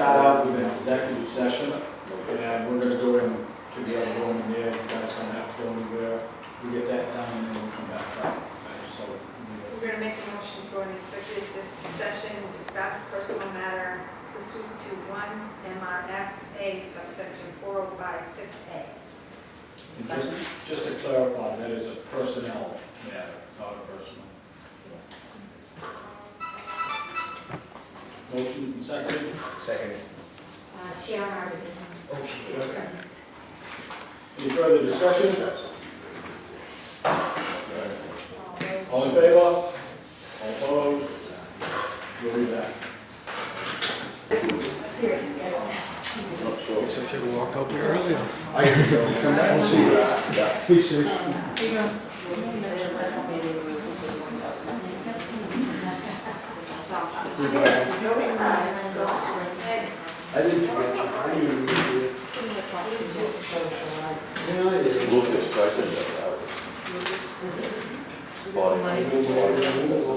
start out with an executive session, and we're gonna go in together, go in there, you guys don't have to go anywhere. We get that done, and then we'll come back up. So, We're going to make a motion for an executive session, discuss personal matter pursuant to 1 MRSA subsection 4056A. and just to clarify, that is a personnel matter, not a personal. Motion and second. Second. Sharon Arden. Any further discussion? All in favor? All opposed? We'll be back. Serious, yes. Not sure. Except you walked out there earlier. I can go. Come back and see that. Yeah. Be safe. I didn't forget you. I knew you were here. Yeah, I did. Lucas striking that out.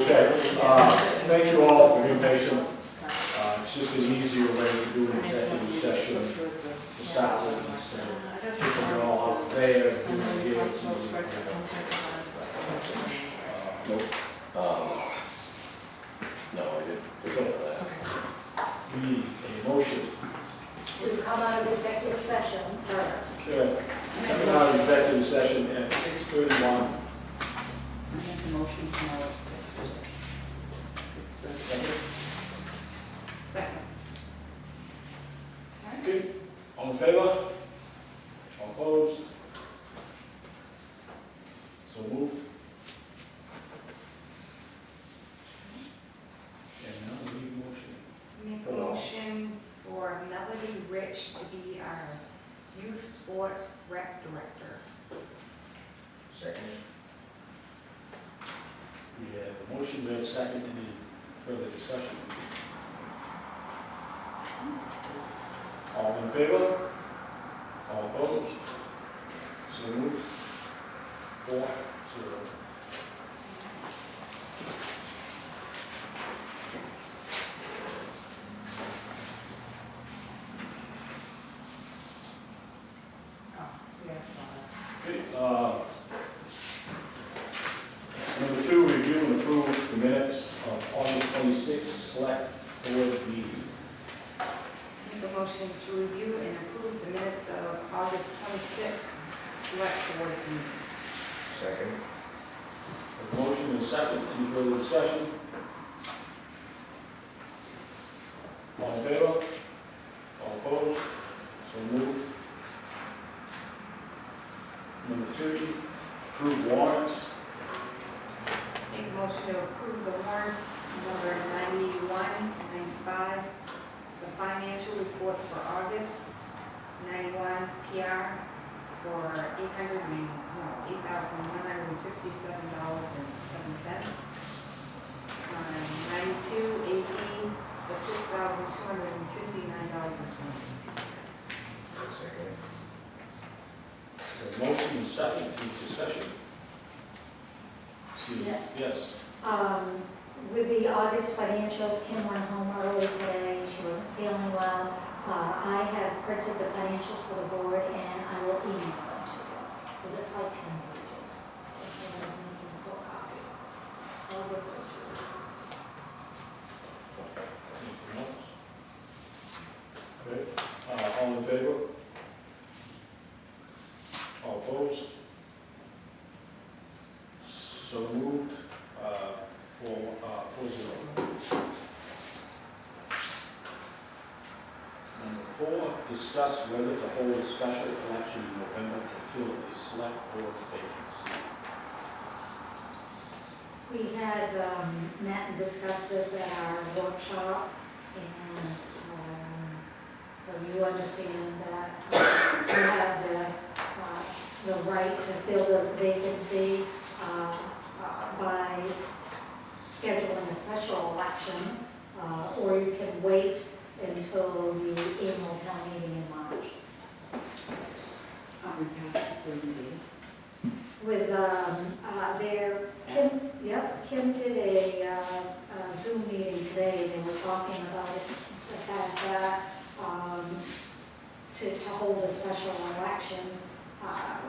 Okay, thank you all for being patient. It's just an easier way to do an executive session to start with instead of keeping it all out there, doing it here. No, I didn't. We need a motion. To come out of executive session first. Okay, coming out of executive session at 6:31. I make a motion to now executive session. 6:30. Second. Okay, all in favor? All opposed? So moved. And now we need a motion. Make a motion for Melody Rich to be our youth sport rec director. Second. We have a motion, we have a second, any further discussion? All in favor? All opposed? So moved. 4-0. Oh, yeah, I saw that. Okay, number 2, review and approve the minutes of August 26th select board meeting. Make a motion to review and approve the minutes of August 26th, select board meeting. Second. A motion and a second, any further discussion? All in favor? All opposed? So moved. Number 3, approve warrants. Make a motion to approve the warrants number 91, 95, the financial reports for August, 91 PR for $8,167.07. 92 AP for $6,259.22. Second. A motion and second, any discussion? See- Yes. Yes. With the August financials, Kim went home early today, she wasn't feeling well. I have printed the financials for the board and I will email them to you, because it's like 10 pages. So I don't need the full copies. I'll give those to you. Anything else? Okay, all in favor? All opposed? So moved, 4-0. Number 4, discuss whether to hold a special election in November to fill a select board vacancy. We had met and discussed this at our workshop, and so you understand that you have the right to fill the vacancy by scheduling a special election, or you can wait until the annual town meeting in March. We passed the 30 days. With Kim did a Zoom meeting today, they were talking about it, the fact that to hold a special election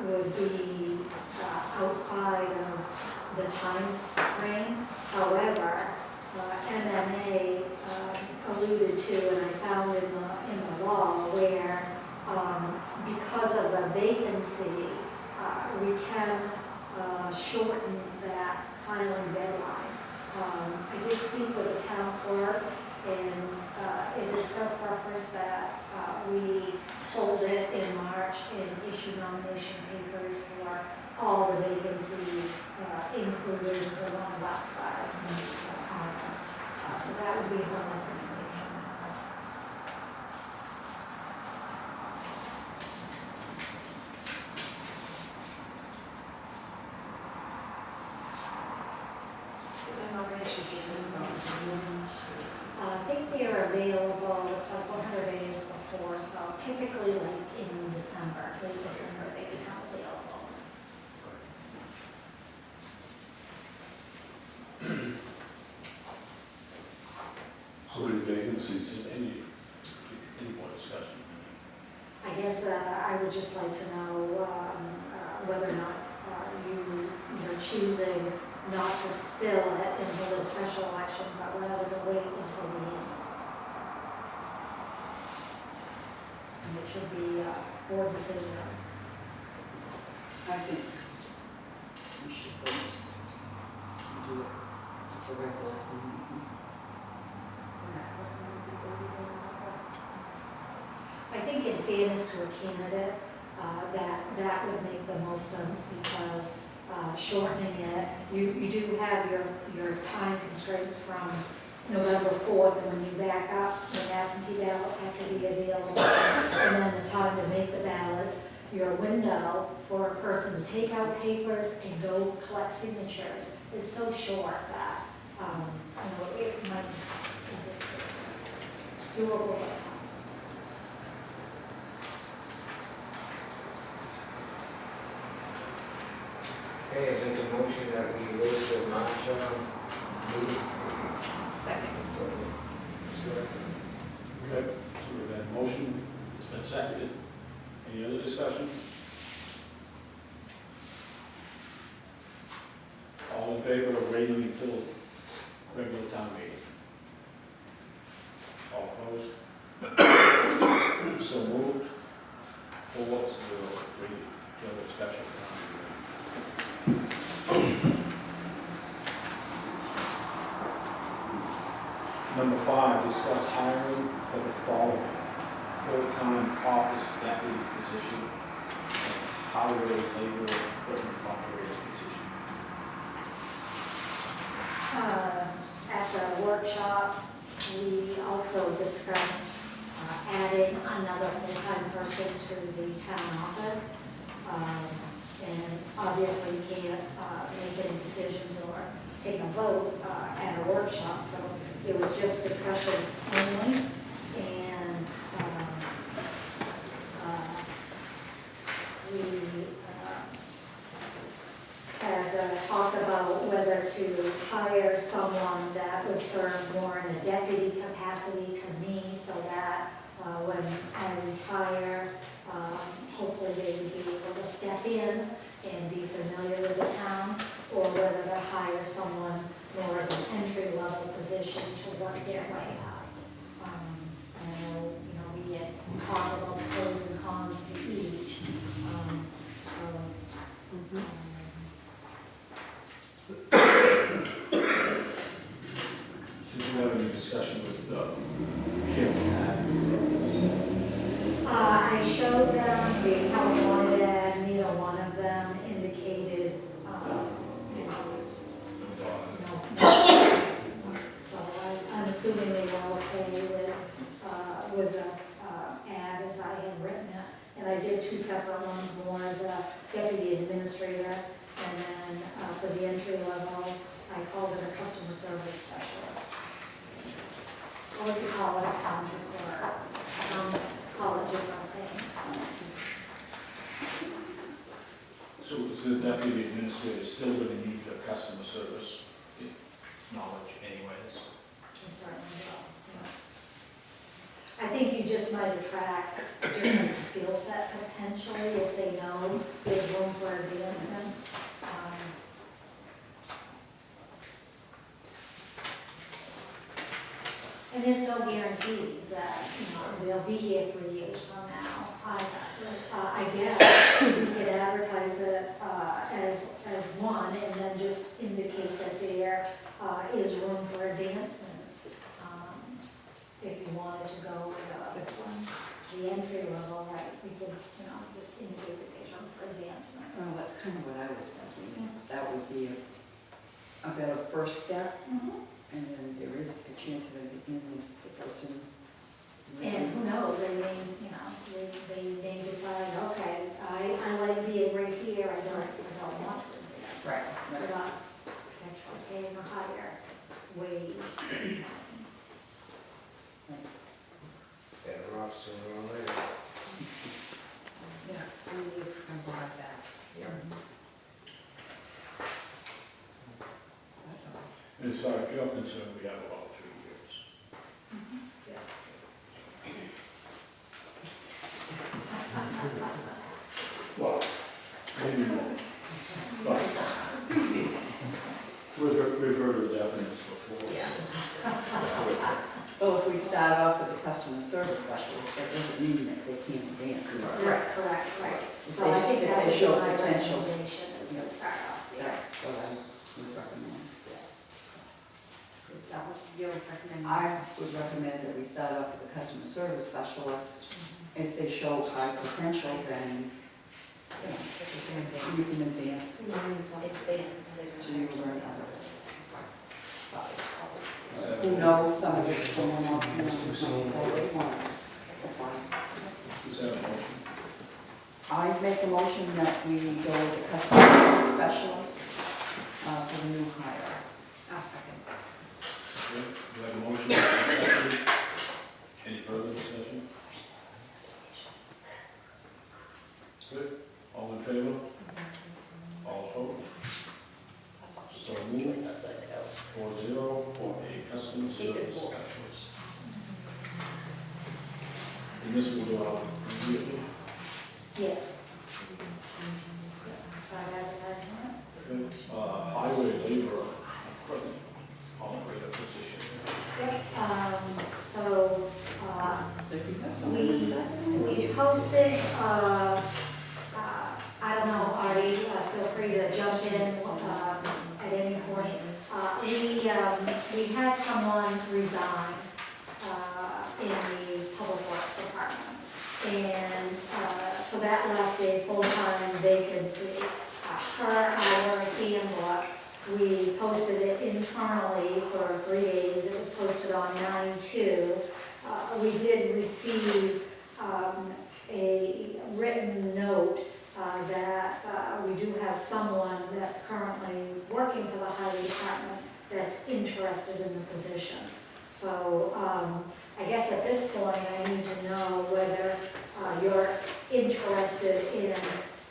would be outside of the time frame. However, MMA alluded to, and I found in the law, where because of the vacancy, we can shorten that filing deadline. I did speak with the town clerk, and it is her preference that we hold it in March and issue nomination papers for all the vacancies, including the one left by so that would be her recommendation. So the nomination I think they are available, it's like 100 days before, so typically like in December, late December, they become available. How many vacancies? Any more discussion? I guess I would just like to know whether or not you're choosing not to fill it until the special election, but rather to wait until the end. And it should be a board decision. I think we should wait and do it for regular town meeting. I think in fairness to a candidate, that would make the most sense because shortening it, you do have your time constraints from November 4th, and when you back up, when absentee ballots have to be available, and then the time to make the ballots, your window for a person to take out papers and go collect signatures is so short that, it might, doable. Okay, I make a motion that we wait till March, meeting. Second. Okay, so we've had a motion, it's been seconded. Any other discussion? All in favor of waiting until regular town meeting? All opposed? So moved. 4-0, waiting till the special town meeting. Number 5, discuss hiring for the following full-time office deputy position, and highway labor equipment operator position. At the workshop, we also discussed adding another full-time person to the town office. And obviously you can't make any decisions or take a vote at a workshop, so it was just discussion only. And we had talked about whether to hire someone that would serve more in a deputy capacity to me, so that when I retire, hopefully they would be able to step in and be familiar with the town, or whether to hire someone more as an entry-level position to work their way up. I know, we get talk about the pros and cons to each, Did you have any discussion with Kim and I showed them the California ad, neither one of them indicated, so I'm assuming they were okay with the ad as I had written it. And I did 2 separate ones, more as a deputy administrator, and then for the entry level, I called it a customer service specialist. Or you call it a counter clerk. Call it different things. So the deputy administrator is still going to need the customer service knowledge anyways? They certainly will, I think you just might attract different skill set potentially if they know there's room for advancement. And there's no guarantees that, they'll be here 3 years from now. I guess we could advertise it as one and then just indicate that there is room for advancement. If you wanted to go with This one? the entry level, right, we could, just indicate that there's room for advancement. Well, that's kind of what I was thinking, is that would be a better first step, and then there is a chance of it being the person. And who knows, they may decide, okay, I like being right here, I don't want to advance. Right, But right. potentially paying a higher wage. Better off sooner or later. Yeah, some of these can go by fast. And as far as you're concerned, we have about 3 years. Well, maybe more. But we've heard of definites before. Yeah. Well, if we start off with a customer service specialist, that doesn't mean that they can't advance. That's correct, right. If So I think they that would be show my potential. recommendation is to start off there. That's what I would recommend. Is that what you would recommend? I would recommend that we start off with a customer service specialist. If they show high potential, then, you can advance to learn other. Who knows, someone else knows, so they want. Is that a motion? I make a motion that we go with the customer service specialist for the new hire. I'll second. Okay, we have a motion, seconded. Any further discussion? Good, all in favor? All opposed? So moved, 4-0 for a customer service specialist. And this will go out immediately. Yes. Start advertising Good. Highway laborer, equipment operator position. it. Yep, so, If you have someone in that. we posted, I don't know, Artie, feel free to jump in at any point. We had someone resign in the public works department. And so that left a full-time vacancy. Per our handbook, we posted it internally for 3 days. It was posted on 9/2. We did receive a written note that we do have someone that's currently working for the highway department that's interested in the position. So I guess at this point, I need to know whether you're interested in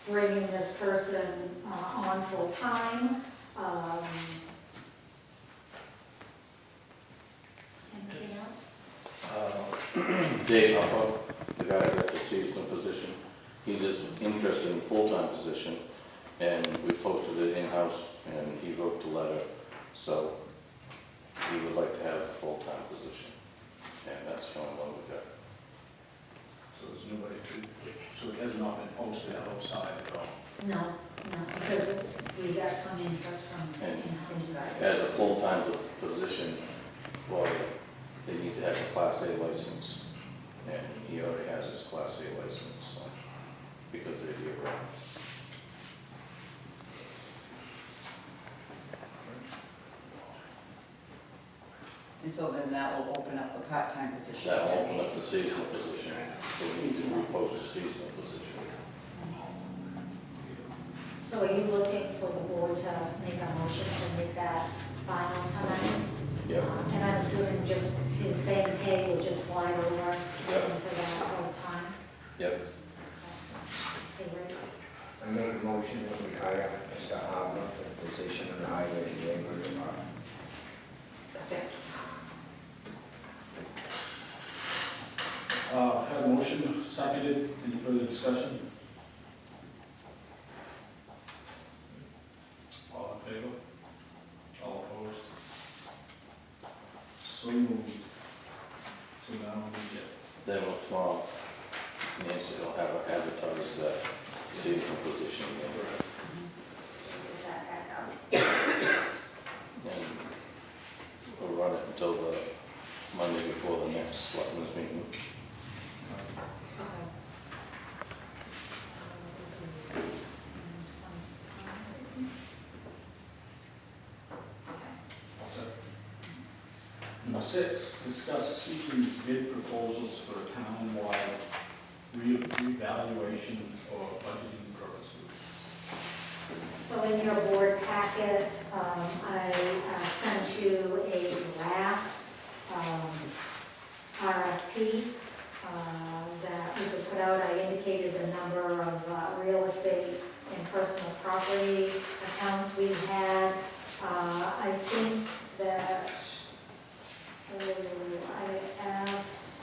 bringing this person on full-time. Anything else? Dave Uppo, the guy that the seasonal position, he's just interested in full-time position, and we posted it in-house, and he wrote the letter, so he would like to have a full-time position, and that's the only one we got. So there's nobody, so it has not been posted outside at all. No, because we got some interest from And inside. as a full-time position, well, they need to have a Class A license, and he already has his Class A license, so, because they're year-round. And so then that will open up the part-time position. That will open up the seasonal position, so we need to repost a seasonal position. So are you looking for the board to make a motion to make that final time? Yep. And I'm assuming just his same pay will just slide over Yep. into that full time? Yep. Okay, Rick? I make a motion that we hire Mr. Hartman for the position in the highway labor department. Second. seconded, any further discussion? All in favor? All opposed? So moved. So now we get, Then tomorrow, Nancy will have her advertise that seasonal position again. Get that back up. And we'll run it until the Monday before the next selectmen's meeting. number 6, discuss seeking bid proposals for a town-wide reevaluation or budgeting purposes. So in your board packet, I sent you a draft RFP that we could put out. I indicated the number of real estate and personal property accounts we had. I think that I asked,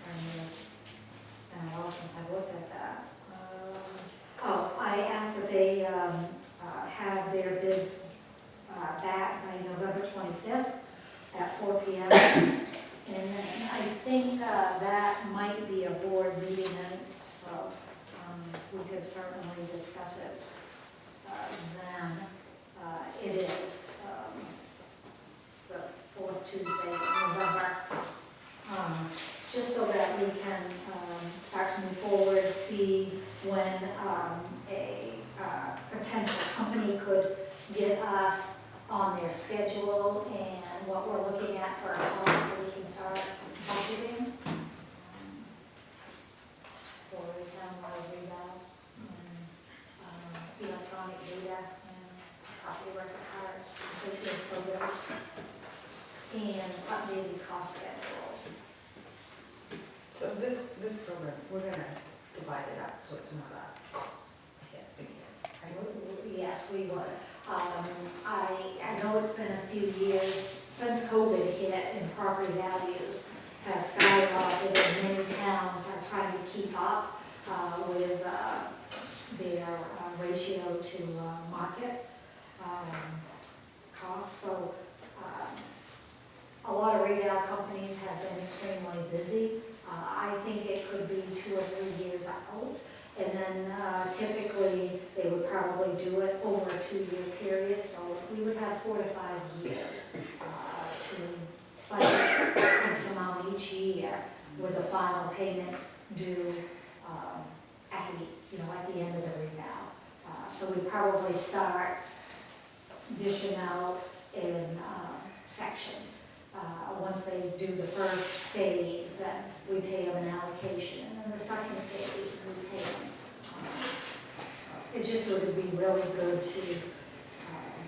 and a while since I looked at that. I asked that they have their bids back by November 25th at 4 p.m. And then I think that might be a board meeting, and so we could certainly discuss it then. It is, it's the 4th Tuesday of November. Just so that we can start to move forward, see when a potential company could get us on their schedule and what we're looking at for a cost, so we can start budgeting for the townwide revale, electronic data and property record cards, completed photos, and updated cost schedules. So this program, we're gonna divide it up, so it's not a hit, big hit. right? Yes, we would. I know it's been a few years since COVID hit and property values have skyrocketed in many towns are trying to keep up with their ratio to market costs. So a lot of retail companies have been extremely busy. I think it could be 2 or 3 years out. And then typically, they would probably do it over a 2-year period, so we would have 4 to 5 years to budget X amount each year with a final payment due at the end of the revale. So we probably start dishing out in sections. Once they do the first phase, then we pay them an allocation, and then the second phase, we pay them. It just would be really good to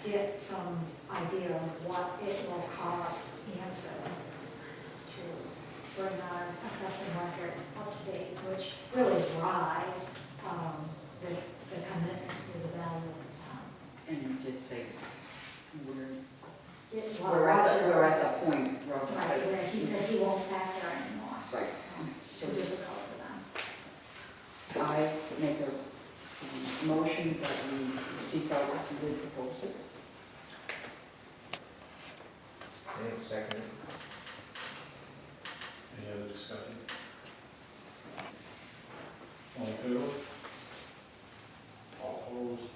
get some idea of what it will cost Anson to bring our assessing records up to date, which really drives the commitment to the value of the town. And you did say we're Well, Roger- we're at the point, Roger Right, said. where he said he won't factor anymore. Right. It's too difficult for them. I make a motion that we seek out some bid proposals. Yeah, second. Any other discussion? All in favor? All opposed?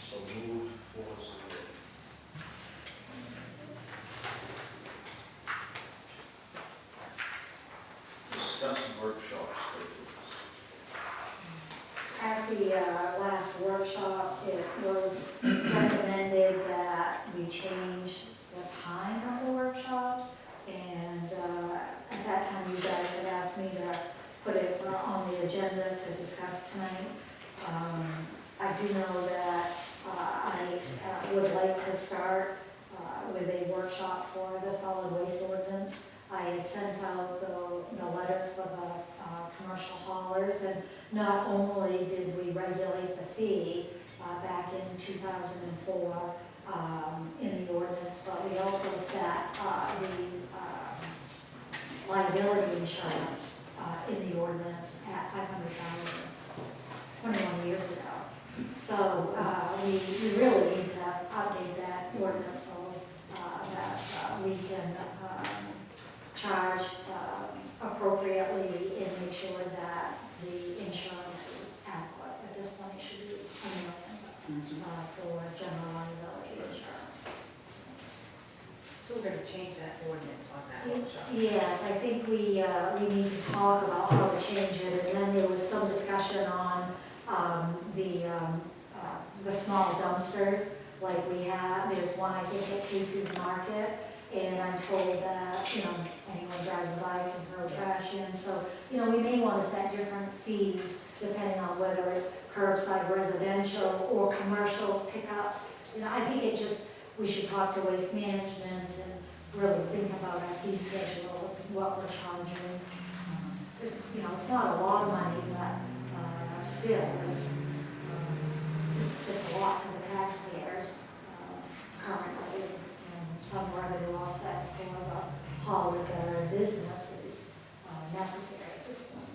So moved, 4-0. Discuss workshop schedules. At the last workshop, it was recommended that we change the time of the workshops. And at that time, you guys had asked me to put it on the agenda to discuss tonight. I do know that I would like to start with a workshop for the solid waste ordinance. I had sent out the letters for the commercial haulers, and not only did we regulate the fee back in 2004, in the ordinance, but we also set the liability insurance in the ordinance at $500,000 21 years ago. So we really need to update that ordinance so that we can charge appropriately and make sure that the insurance is adequate. At this point, it should be $1 million for general liability insurance. So we're gonna change that ordinance on that workshop. Yes, I think we need to talk about how to change it, and then there was some discussion on the small dumpsters, like we have, there's one, I think, at Casey's Market, and I'm told that, anyone driving by can throw trash in, so, we may want to set different fees depending on whether it's curbside residential or commercial pickups. I think we should talk to Waste Management and really think about our fee schedule, what we're charging. It's not a lot of money, but still, it's a lot to the taxpayers currently, and some revenue offsets for the haulers that are in business is necessary at this point.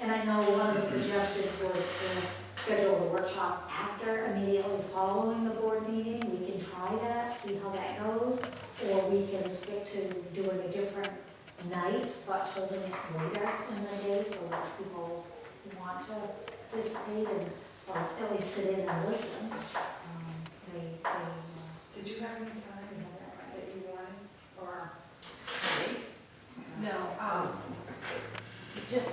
And I know one of the suggestions was to schedule the workshop immediately following the board meeting. We can try that, see how that goes, or we can stick to doing a different night, but holding it later in the day so that people who want to participate and, or at least sit in and listen. Did you have any time that you wanted, or? No, just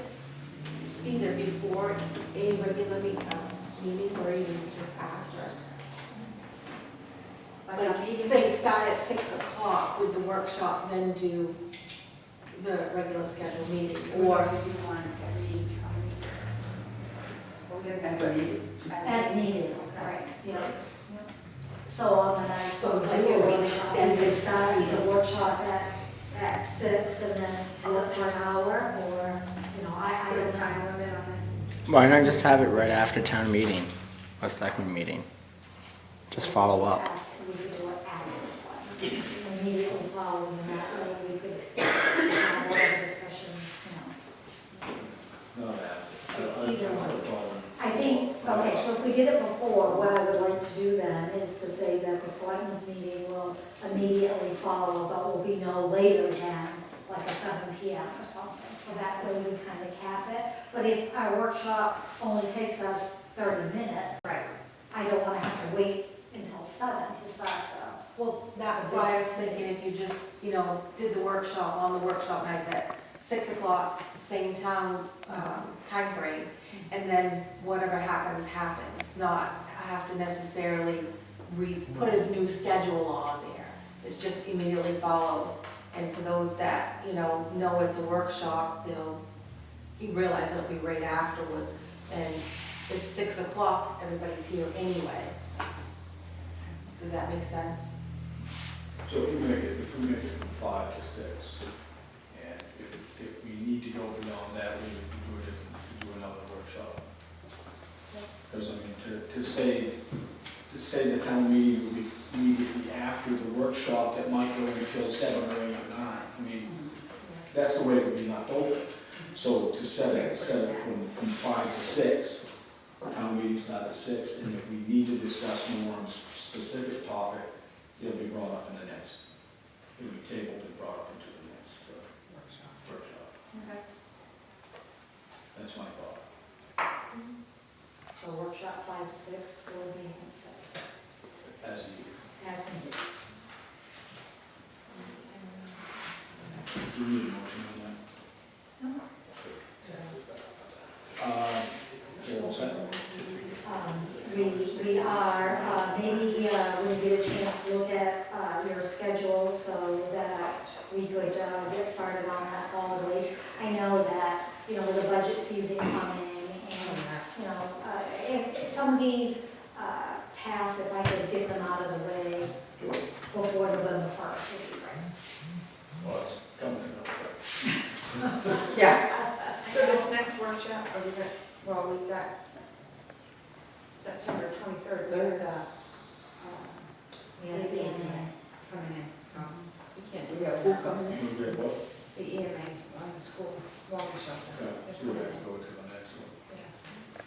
either before a regular meeting or even just after. Like, say start at 6 o'clock with the workshop, then do the regular scheduled meeting, or you want As needed. As needed, right, yeah. So on the night, So it's like like you're a really extended extended start meeting. the workshop at 6 and then do it for an hour, or, I put a don't time know. limit on it? Why not just have it right after town meeting, a selectmen meeting? Just follow up. We could do it after the select, immediately following, and that way we could have whatever discussion, No, that. Either one. I think, okay, so if we did it before, what I would like to do then is to say that the selectmen's meeting will immediately follow, but will be no later than like a 7 PM or something. So that way we kind of cap it. But if our workshop only takes us 30 minutes, Right. I don't want to have to wait until 7 to start well, that's why I was thinking if you just, did the workshop on the workshop nights at 6 o'clock, same time frame, and then whatever happens, happens, not have to necessarily put a new schedule on there. It's just immediately follows, and for those that, know it's a workshop, you realize it'll be right afterwards, and it's 6 o'clock, everybody's here anyway. Does that make sense? So if we make it from 5 to 6, and if we need to go beyond that, we would do another workshop. Because to say the town meeting would be immediately after the workshop, that might go until 7 or 8 or 9. That's the way it would be left open. So to set it from 5 to 6, town meeting starts at 6, and if we need to discuss more on specific topic, it'll be brought up in the next, it'll be tabled and brought up into the next workshop. Okay. That's my thought. So workshop 5 to 6, board meeting at 6, As needed. as needed. Do you need a motion on that? No. You're all set? We are, maybe we'll get a chance to look at your schedule so that we could get started on that solid waste. I know that, with the budget season coming and, some of these tasks, if I could get them out of the way before November 1st, would be great. Well, it's coming up. Yeah. So this next workshop, we've got, September 23rd, we have the EMA coming in, so we can't do We have that. who coming in? We'll get what? The EMA on the school water shelter. Yeah, They're we'll coming have to in. go to the next one. Yeah.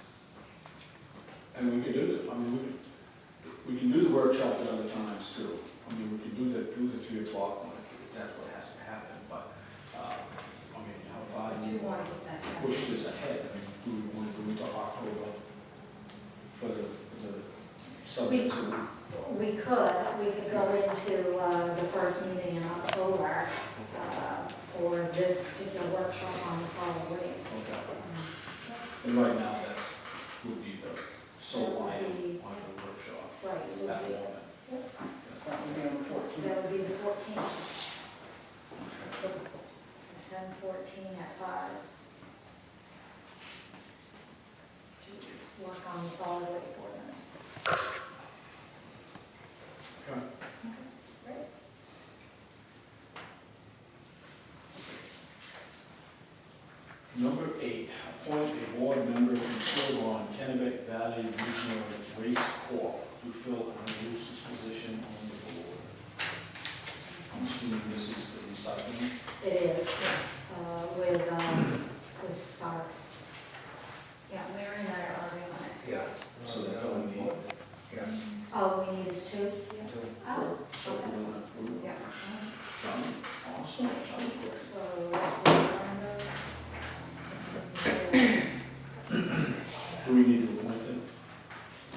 And we can do it, I mean, we can do the workshop at other times too. I mean, we can do the 3 o'clock one if that's what has to happen, but, I mean, how far But do you you want want to get that to done. push this ahead? I mean, do we want to go into October for the subjects that we? We could go into the first meeting in October for this particular workshop on the solid waste. Okay. And right now, that would be the sole That would item be- on the workshop Right, it would at the be, moment. That would be on the 14th. that would be the 14th. 10, 14 at 5. To work on the solid waste ordinance. Okay. Great. Number 8, appoint a board member to serve on Kennebec Valley Regional Waste Corp. to fill an unused position on the board. I'm assuming this is the recycling. It is, with Starks. Yeah, Larry and I are already on it. Yeah. So that's all we need. Yeah. Oh, we need is 2? Two. Oh, So okay. we're gonna approve. Yeah. Done. Awesome. That was quick. So that's Miranda. Do we need to appoint them?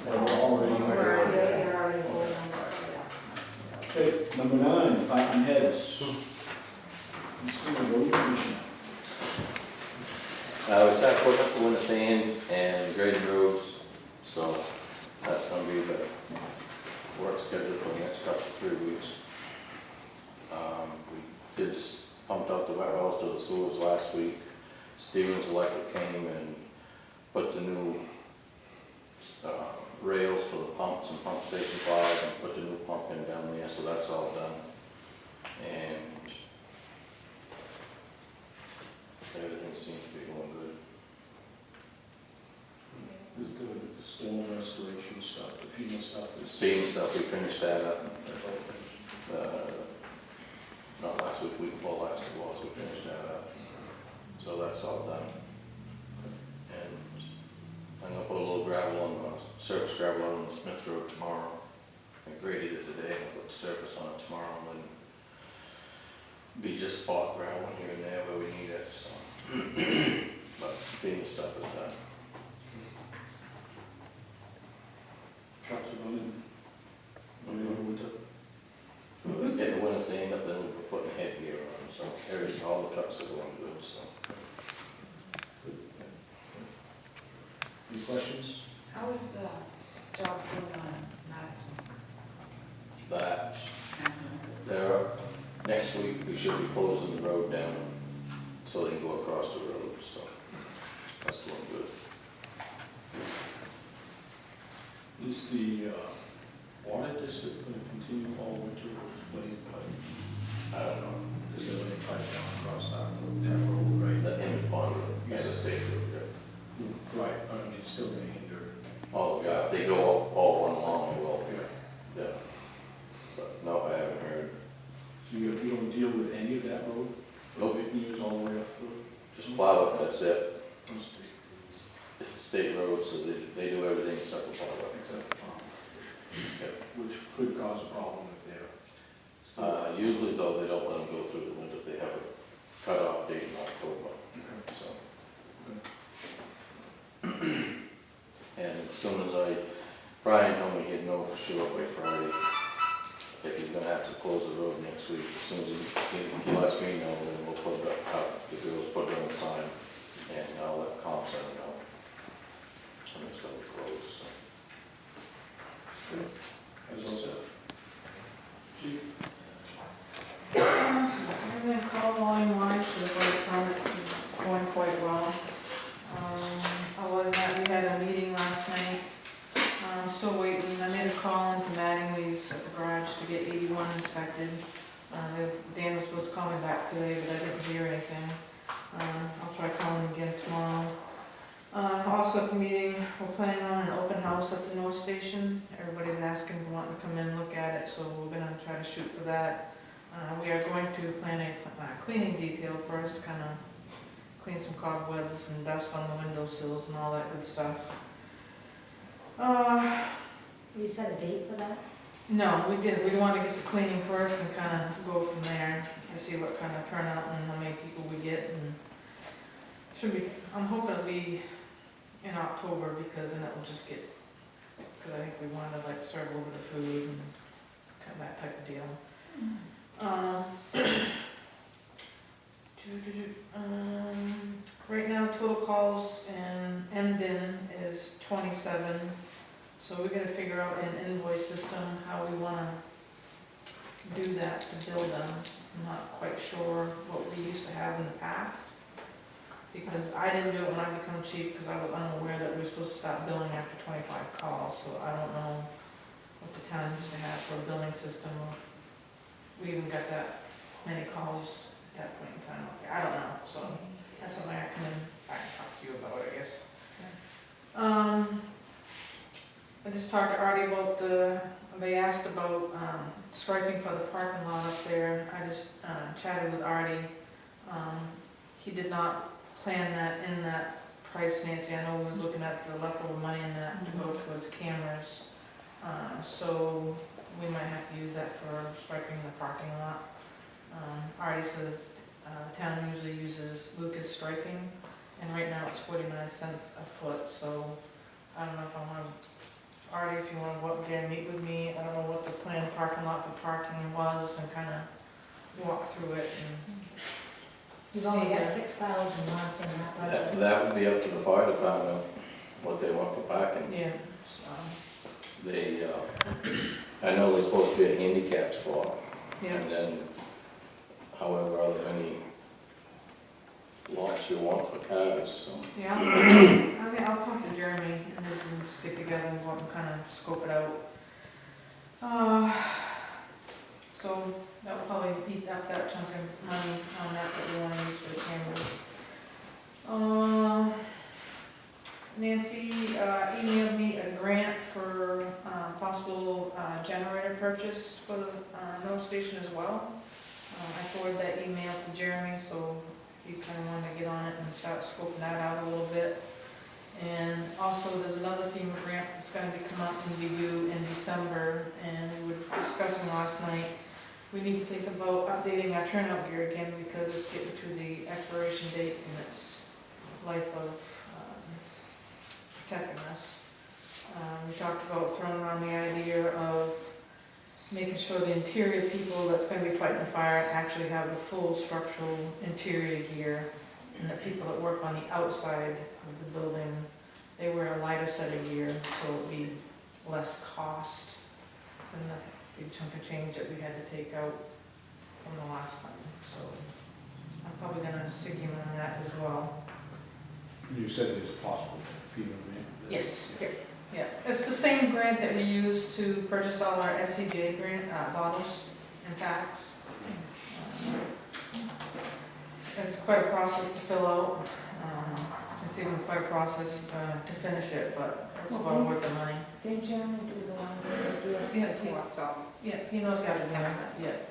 Or we're already? You're already voted on this, so yeah. Okay, number 9, department heads. Mr. Road Commissioner. We start putting up the winter sand and grading roads, so that's gonna be the work schedule for the next couple, 3 weeks. We did just pumped out the wet wells to the sewers last week. Stevens Electric came and put the new rails for the pumps and pump station five and put the new pump in down there, so that's all done. And everything seems to be going good. The storm restoration stuff, the FEMA stuff is. Being stuff, we finished that up, That's all finished. not last week, week before last it was, we finished that up. So that's all done. And I'm gonna put a little gravel on the surface gravel out on the Smith Road tomorrow. I graded it today, and put the surface on it tomorrow, and then be just spot gravel here and there where we need it, so. But being stuff is done. Trucks are running. Running over winter. We're getting the winter sand up, then we're putting headgear on, so everything, all the trucks are going good, so. Any questions? How is the job going on Madison? That, next week, we should be closing the road down, so they can go across the road, so that's going good. Is the water district going to continue all winter with laying pipe? I don't know, Is there laying pipe down across that road, right? the end of pond, that's a state road, Right, but I mean, it's still going to hinder. oh, yeah, if they go all one along, they will, Yeah. yeah. But no, I haven't heard, So you don't deal with any of that road? Nope. It moves all the way up through? just plow it, that's it. Must be. It's a state road, so they do everything except for plow it. Which could cause a problem if they're. Usually though, they don't let them go through the winter, they have a cutoff date in October, so. And as soon as Brian told me he'd know for sure by Friday if he's gonna have to close the road next week. As soon as he lets me know, then we'll put it up, the girls put it on the sign, and I'll let Comp Center know. And it's gonna be closed, so. As also. Chief? Everything call volume wise for the road permits is going quite well. Other than that, we had a meeting last night. Still waiting, I made a call into Mattingly's at the garage to get 81 inspected. Dan was supposed to call me back today, but I didn't hear anything. I'll try calling again tomorrow. Also Also at the meeting, we're planning on an open house at the North Station. Everybody's asking, wanting to come in and look at it, so we're gonna try to shoot for that. We are going to plan a cleaning detail first, kind of clean some cobwebs and dust on the windowsills and all that good stuff. You set a date for that? No, we didn't. We want to get the cleaning first and kind of go from there to see what kind of turnout and how many people we get. And should be, I'm hoping it'll be in October because then it will just get, because I think we want to like serve a little bit of food and kind of that type of deal. Right now, total calls in Emden is 27. So we gotta figure out an invoice system, how we wanna do that to bill them. I'm not quite sure what we used to have in the past. Because I didn't do it when I became chief, because I was unaware that we were supposed to stop billing after 25 calls. So I don't know what the town used to have for a billing system. We even got that many calls at that point in time. I don't know, so that's something I can talk to you about, I guess. I just talked to Artie about they asked about striping for the parking lot up there. I just chatted with Artie. He did not plan that in that price, Nancy. I know he was looking at the leftover money in that to go towards cameras. So we might have to use that for striping the parking lot. Artie says the town usually uses Lucas striping, and right now it's 49 cents a foot. So I don't know if I want to, Artie, if you want to go up there and meet with me. I don't know what the planned parking lot for parking was and kind of walk through it and You've only got 6,000 marked in that budget. That would be up to the fire department, what they want for parking. yeah. They, I know there's supposed to be a handicap spot, Yeah. and then however other many lots you want for cars, so. Yeah, I'll talk to Jeremy and we can just get together and go and kind of scope it out. So that will probably eat up that chunk of money on that we want to use for the cameras. Nancy emailed me a grant for possible generator purchase for the North Station as well. I forwarded that email to Jeremy, so he kind of wanted to get on it and start scoping that out a little bit. And also there's another FEMA grant that's going to be come up in review in December, and we were discussing last night. We need to think about updating our turnout gear again because it's getting to the expiration date in its life of protecting us. We talked about throwing around the idea of making sure the interior people that's going to be fighting the fire actually have the full structural interior gear, and the people that work on the outside of the building, they wear a lighter set of gear, so it would be less cost than the big chunk of change that we had to take out from the last time. So I'm probably going to stick him on that as well. You said there's a possible FEMA grant? Yes. Yeah, it's the same grant that we use to purchase all our SCBA grant bottles and packs. It's quite a process to fill out. It's even quite a process to finish it, but it's well worth the money. Did Jeremy do the ones that you did Yeah, before, so. Yeah, he knows how to do it.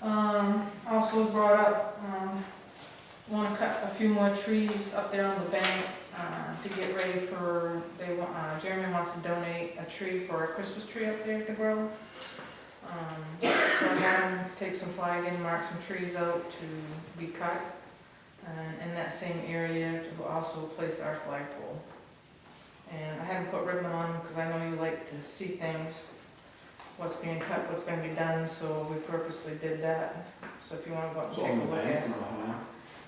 Also brought up, want to cut a few more trees up there on the bank to get ready for, Jeremy wants to donate a tree for a Christmas tree up there to grow. So I had him take some flagging, mark some trees out to be cut, and in that same area to also place our flagpole. And I had him put ribbon on because I know you like to see things, what's being cut, what's going to be done, so we purposely did that. So if you want to go up and take a look at it.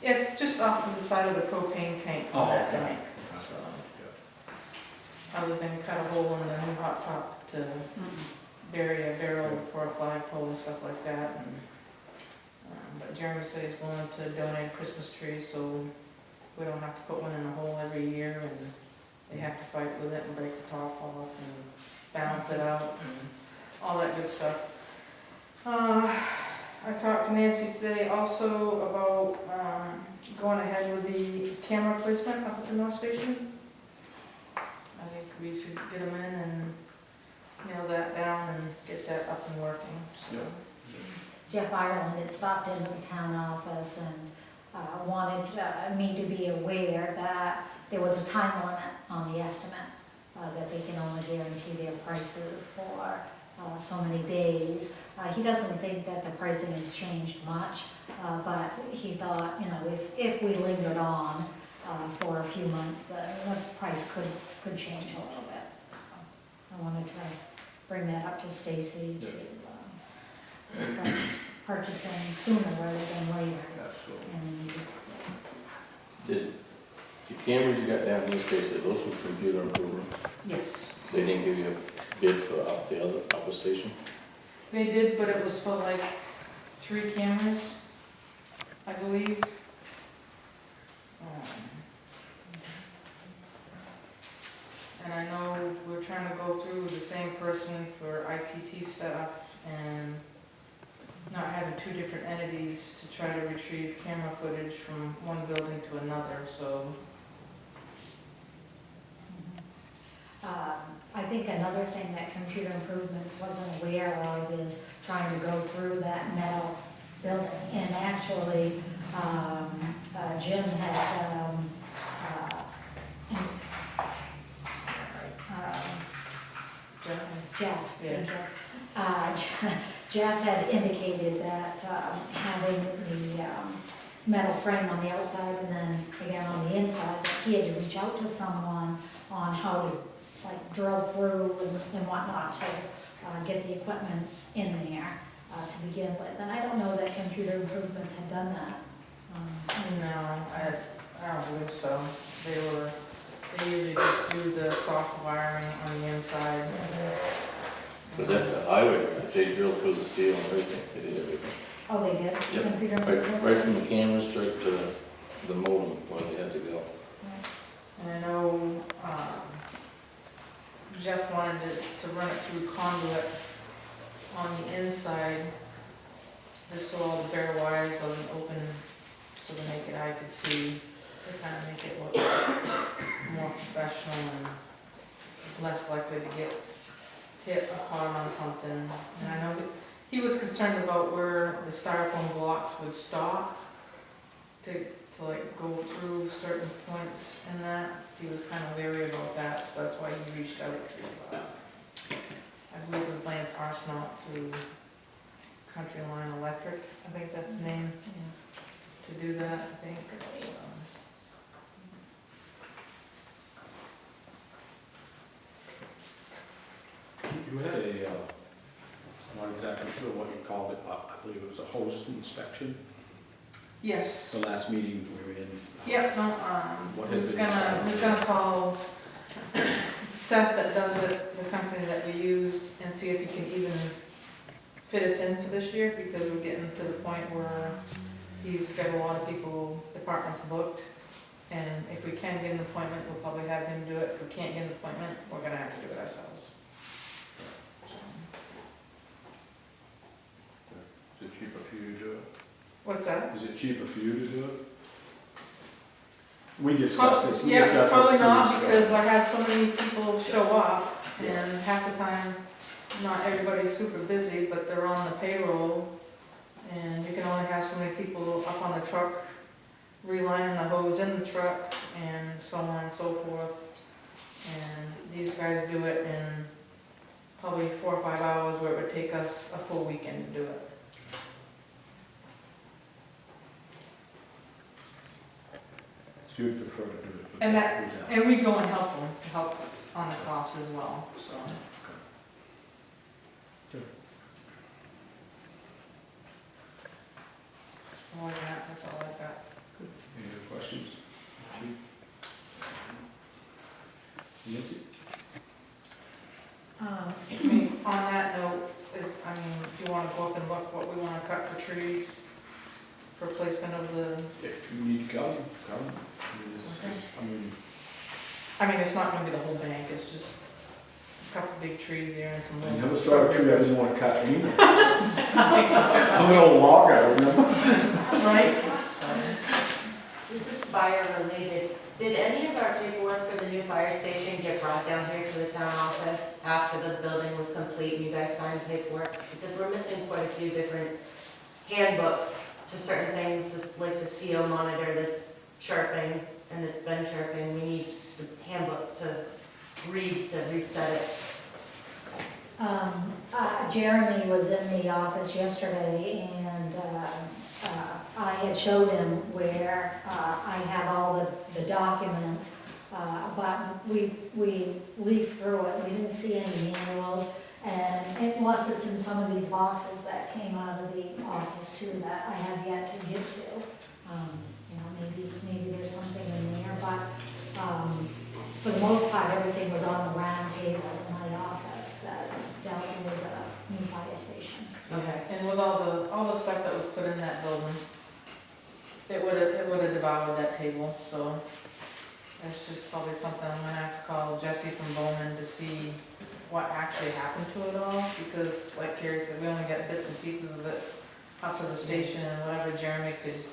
It's just off to the side of the propane tank on that bank. So, other than cut a hole in the new hot top to bury a barrel for a flagpole and stuff like that. And, but Jeremy said he's willing to donate a Christmas tree, so we don't have to put one in a hole every year, and they have to fight with it and break the top off and balance it out and all that good stuff. I talked to Nancy today also about going ahead with the camera placement up at the North Station. I think we should get them in and nail that down and get that up and working, so. Jeff Ireland had stopped into the town office and wanted me to be aware that there was a time limit on the estimate, that they can only guarantee their prices for so many days. He doesn't think that the pricing has changed much, but he thought, you know, if we lingered on for a few months, the price could change a little bit. I wanted to bring that up to Stacy to discuss purchasing sooner rather than later. And Did the cameras you got down here, Stacy, those were computer improvement? Yes. They didn't give you a bid for up the other, upper station? They did, but it was for like 3 cameras, I believe. And I know we're trying to go through the same person for IPT stuff and not having 2 different entities to try to retrieve camera footage from one building to another, so. I think another thing that Computer Improvements wasn't aware of is trying to go through that metal building. And actually, Jim had, Jeff, Yeah. Jeff had indicated that having the metal frame on the outside and then again on the inside, that he had to reach out to someone on how to like drill through and whatnot to get the equipment in there to begin with. And I don't know that Computer Improvements had done that. No, I don't believe so. They usually just do the soft wiring on the inside. Was that the highway, they drilled through the steel and everything, they did everything. Oh, they did? Yep. Computer Right Improvements? from the camera straight to the modem where they had to go. And I know Jeff wanted to run it through conduit on the inside, just so all the bare wires wasn't open, so the naked eye could see, to kind of make it look more professional and less likely to get hit or caught on something. And I know that he was concerned about where the styrofoam blocks would stop to like go through certain points in that. He was kind of wary about that, so that's why he reached out to, I believe it was Lance Arsenault through Country Line Electric, I think that's the name, to do that, I think. So. You had I'm not exactly sure what you called it, I believe it was a hose inspection, Yes. the last meeting we were in. Yep, no, What who's had been who's gonna call Seth that does it, the company that we use, and see if he can even fit us in for this year, because we're getting to the point where he's got a lot of people, departments booked, and if we can get an appointment, we'll probably have him do it. If we can't get an appointment, we're gonna have to do it ourselves. Is it cheaper for you to do it? What's that? Is it cheaper for you to do it? We discussed this. We Yeah, discussed probably this not, too, because I have so many people show up, and half the time, not everybody's super busy, but they're on the payroll, and you can only have so many people up on the truck, relining the hose in the truck, and so on and so forth. And these guys do it in probably 4 or 5 hours, where it would take us a full weekend to do it. So you'd prefer to do it with And that- with that. And we go and help them, to help on the cost as well, so. More than that, that's all I've got. Any other questions? Nancy? I mean, on that note, if you wanna go up and look what we wanna cut for trees, for placement of the, If you need to come. I mean, I mean, it's not gonna be the whole bank, it's just a couple big trees there and some I little. never saw a tree I didn't want to cut anyway. I'm an old logger, remember? Right? So, This is fire related. Did any of our paperwork for the new fire station get brought down here to the town office after the building was complete and you guys signed paperwork? Because we're missing quite a few different handbooks to certain things, just like the CO monitor that's chirping and it's been chirping. We need the handbook to read to reset it. Jeremy was in the office yesterday and I had showed him where I have all the documents, but we leafed through it, we didn't see any manuals, and plus it's in some of these boxes that came out of the office too that I have yet to get to. You know, maybe there's something in there, but for the most part, everything was on the round table in my office that dealt with the new fire station. Okay. And with all the stuff that was put in that building, it would've devoured that table, so that's just probably something I'm gonna have to call Jesse from Bowman to see what actually happened to it all, because like Carrie said, we only got bits and pieces of it up to the station and whatever Jeremy could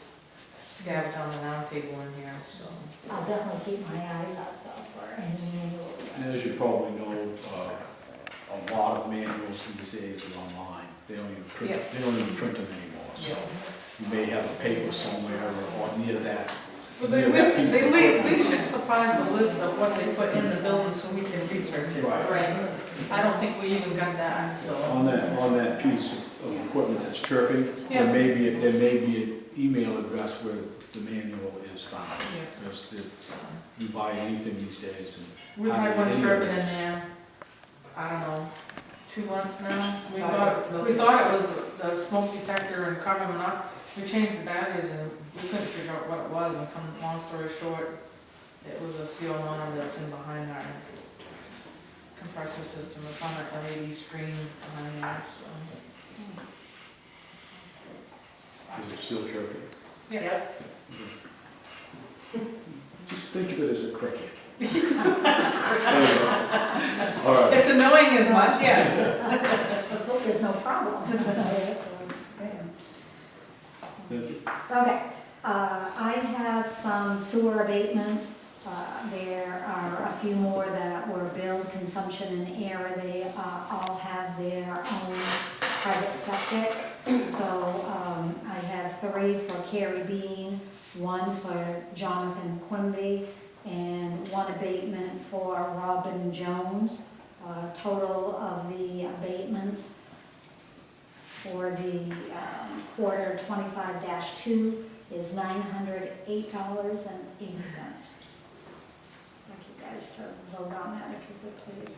scavenge on the round table in here, so. I'll definitely keep my eyes out though for any manual. And as you probably know, a lot of manuals these days are online. They don't even print, Yeah. they don't even print them anymore, so you may have a paper somewhere or near that. Well, near they that piece of equipment. should supply us a list of what they put in the building so we can research it. Right. I don't think we even got that, so. On that piece of equipment that's chirping, Yeah. there may be an email address where the manual is found. Yeah. Because you buy anything these days and. We've had one chirping in there, I don't know, 2 months now. We thought it was the smoke detector and carbon monoxide. We changed the batteries and we couldn't figure out what it was, and long story short, it was a CO monitor that's in behind our compressor system. It's on an LED screen behind there, so. Is it still chirping? Yep. Just think of it as a cricket. All right. It's annoying as much, yes. Let's hope there's no problem. Thank you. Okay, I have some sewer abatements. There are a few more that were billed consumption and air. They all have their own private septic. So I have 3 for Carrie Bean, 1 for Jonathan Quimby, and 1 abatement for Robin Jones. Total of the abatements for the quarter 25-2 is $908.80. Like you guys to vote on that if you would please.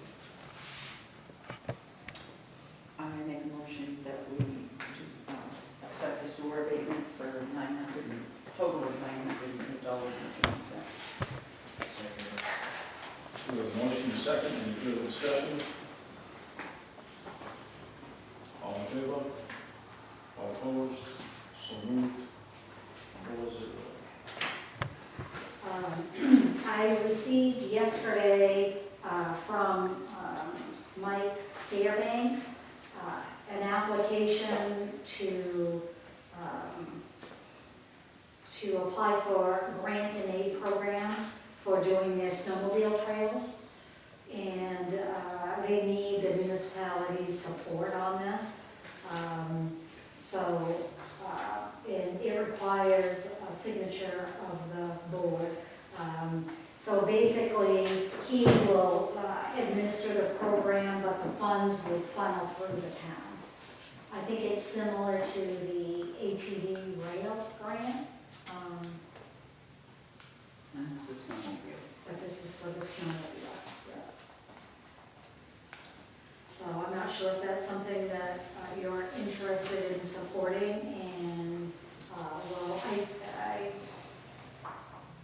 I make a motion that we do, accept the sewer abatements for total of $908.80. We have a motion, a second, any further discussion? All in favor? All opposed? So moved. What was it? I received yesterday from Mike Fairbanks an application to apply for a grant and aid program for doing their snowmobile trails. And they need the municipality's support on this. And it requires a signature of the board. So basically, he will administer the program, but the funds would funnel through the town. I think it's similar to the ATV rail grant, And this is snowmobile. but this is for the snowmobile. Yeah. So I'm not sure if that's something that you're interested in supporting, and well,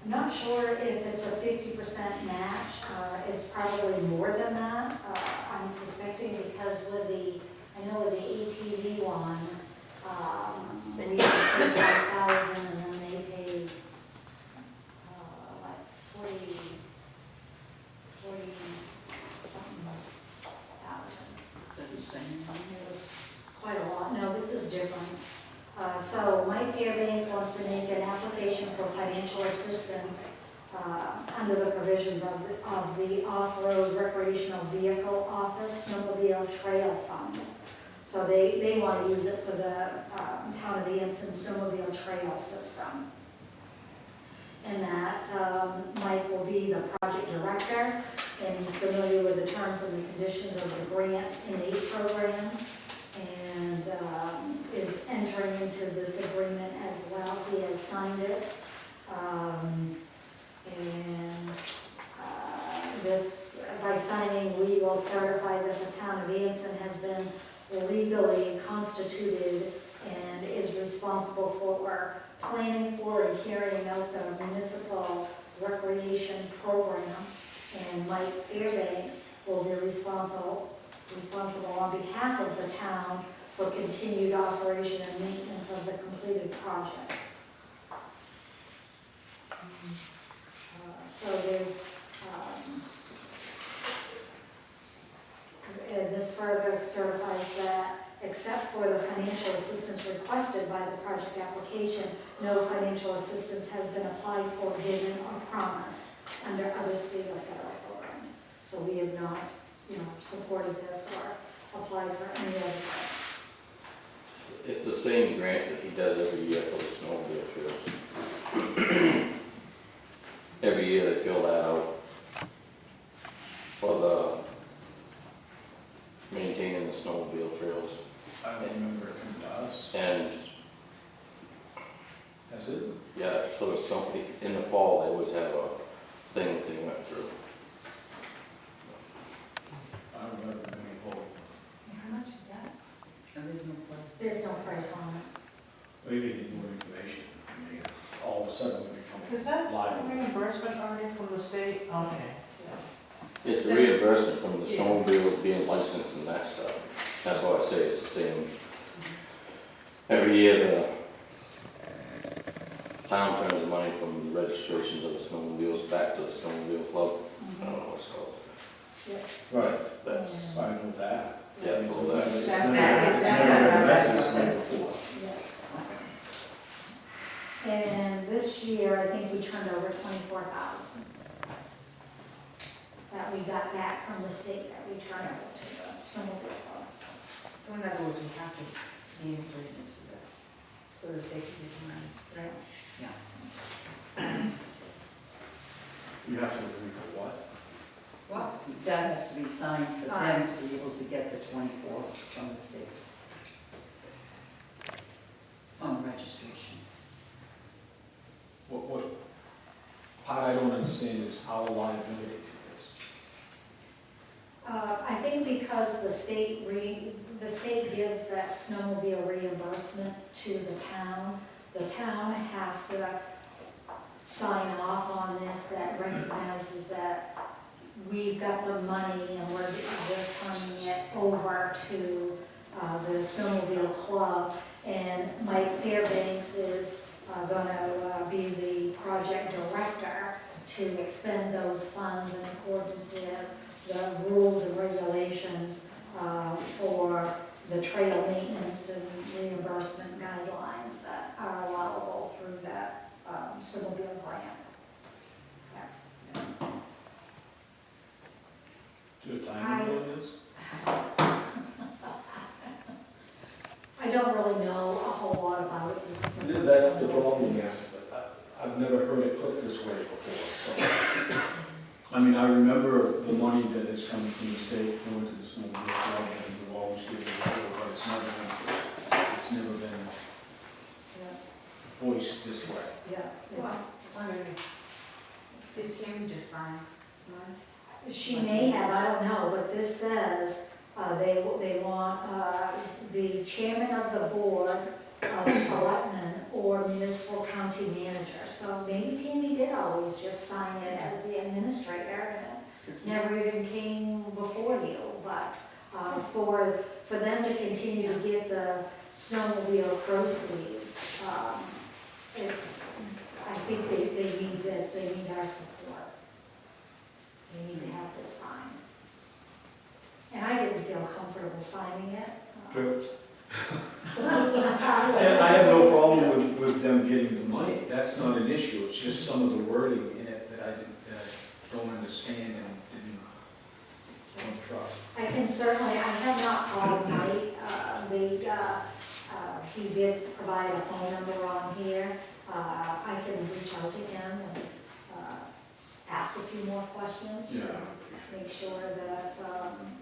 I'm not sure if it's a 50% match. It's probably more than that. I'm suspecting because I know with the ATV one, we paid 5,000 and then they paid like 40 something thousand. Doesn't say anything. It was quite a lot. No, this is different. So Mike Fairbanks wants to make an application for financial assistance. under the provisions of the Off-Road Recreational Vehicle Office Snowmobile Trail Fund. So they want to use it for the town of Anson Snowmobile Trail System. And that Mike will be the project director, and he's familiar with the terms and the conditions of the grant and aid program, and is entering into this agreement as well. He has signed it. This, by signing, we will certify that the town of Anson has been legally constituted and is responsible for planning for and carrying out the municipal recreation program. And Mike Fairbanks will be responsible on behalf of the town for continued operation and maintenance of the completed project. So there's, this further certifies that except for the financial assistance requested by the project application, no financial assistance has been applied for, given, or promised under other state or federal programs. So we have not, supported this or applied for any other grants. It's the same grant that he does every year for the snowmobile trails. Every year they fill that out for the maintaining the snowmobile trails. I don't remember it coming to us. And That's it? yeah, for the snow, in the fall, they always have a thing that they went through. I don't remember it being full. How much is that? And there's no place. There's no price on it. Maybe they need more information. I mean, all of a sudden we become Is that liable. reimbursement already from the state? Okay. It's the reimbursement from the snowmobile being licensed and that stuff. That's why I say it's the same. Every year the town turns the money from the registrations of the snowmobiles back to the snowmobile club. I don't know what it's called. Right, That's, I know that. yeah, well, that's, And this year, I think we turned over 24,000 that we got back from the state that we turned over to the snowmobile club. So in other words, we have to be in agreement with this, so that they can get the money, right? Yeah. You have to agree for what? Well, that has to be signed for them to be able to get the 24 from the state. On registration. What part I don't understand is our liability to this. I think because the state gives that snowmobile reimbursement to the town has to sign off on this, that recognizes that we've got the money and we're turning it over to the snowmobile club. And Mike Fairbanks is going to be the project director to expend those funds in accordance with the rules and regulations for the trail maintenance and reimbursement guidelines that are allowable through that snowmobile grant. Do you have time to do this? I don't really know a whole lot about it. This is the That's first the time I've problem, seen yes. I've never heard it put this way before, so. I mean, I remember the money that is coming from the state going to the snowmobile club, and we've always given it before, but it's never been voiced this way. Yeah. Did Kim just sign? She may have, I don't know, but this says they want the chairman of the board of selectmen or municipal county manager. So maybe Tammy did always just sign it as the administrator and it never even came before you. But for them to continue to get the snowmobile proceeds, I think they need this, they need our support. They need to have this signed. And I didn't feel comfortable signing it. Good. And I have no problem with them getting the money, that's not an issue, it's just some of the wording in it that I understand and don't trust. I can certainly, I have not called Mike, he did provide a phone number on here. I can reach out to him and, ask a few more questions. Yeah. Make sure that,